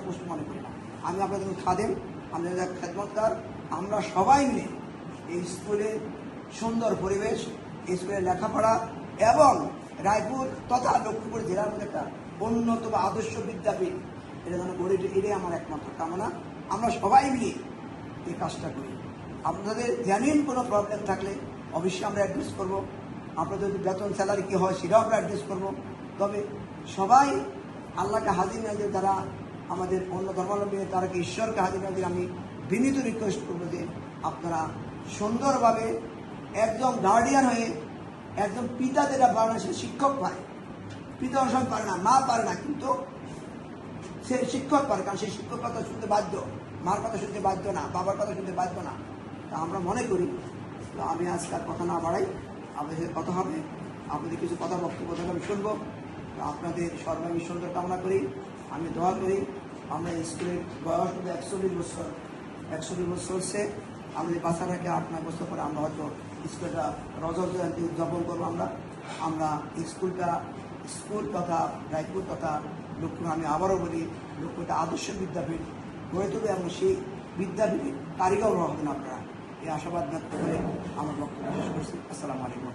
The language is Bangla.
পোস্ট মনে করি না। আমি আপনাদের খাদেম, আপনাদের খেদমতগার। আমরা সবাই মিলে এই স্কুলে সুন্দর পরিবেশ, এই স্কুলের লেখাপড়া এবং রায়পুর তথা লক্ষ্মীপুর জেলার মধ্যে একটা অন্যতম আদর্শ বিদ্যাপীঠ এটা যেন গড়ে ওঠে, এটাই আমার একমাত্র কামনা। আমরা সবাই মিলে এই কাজটা করি। আপনাদের জেনুইন কোনো প্রবলেম থাকলে অবশ্যই আমরা অ্যাড্রেস করব। আপনাদের যদি বেতন স্যালারি কী হয় সেটাও আমরা অ্যাড্রেস করব। তবে সবাই আল্লাহকে হাজির নাজির, যারা আমাদের অন্য ধর্মাবলম্বী তারাকে ঈশ্বরকে হাজির নাজির, আমি বিনীত রিকোয়েস্ট করবো যে আপনারা সুন্দরভাবে একজন গার্ডিয়ান হয়ে, একজন পিতা যেটা পারে না সে শিক্ষক পারে, পিতা অনেক সময় পারে না, মা পারে না, কিন্তু সে শিক্ষক পারে, কারণ সে শিক্ষক কথা শুনতে বাধ্য, মার কথা শুনতে বাধ্য না, বাবার কথা শুনতে বাধ্য না। তা আমরা মনে করি, তো আমি আজকাল কথা না বাড়াই, আপনাদের কথা হবে, আপনাদের কিছু কথা বক্তব্য থেকে আমি শুনবো। তো আপনাদের সর্বাঙ্গীন সুন্দর কামনা করি, আমি দোয়া করি। আমরা স্কুলের বয়স 41 বছর হচ্ছে, আমাদের বাচ্চাটাকে 8-9 বছর পরে আমরা হয়তো স্কুলটা রজত জয়ন্তী উদযাপন করবো। আমরা স্কুল তথা রায়পুর তথা লক্ষ্মীপুর, আমি আবারও বলি, লক্ষ্মীপুরটা আদর্শ বিদ্যাপীঠ গড়ে তুলবে এবং সেই বিদ্যাপীঠে কারিগর হবেন আপনারা। এই আশাবাদ ব্যক্ত করে আমার বক্তব্য শেষ করছি। আসসালামু আলাইকুম।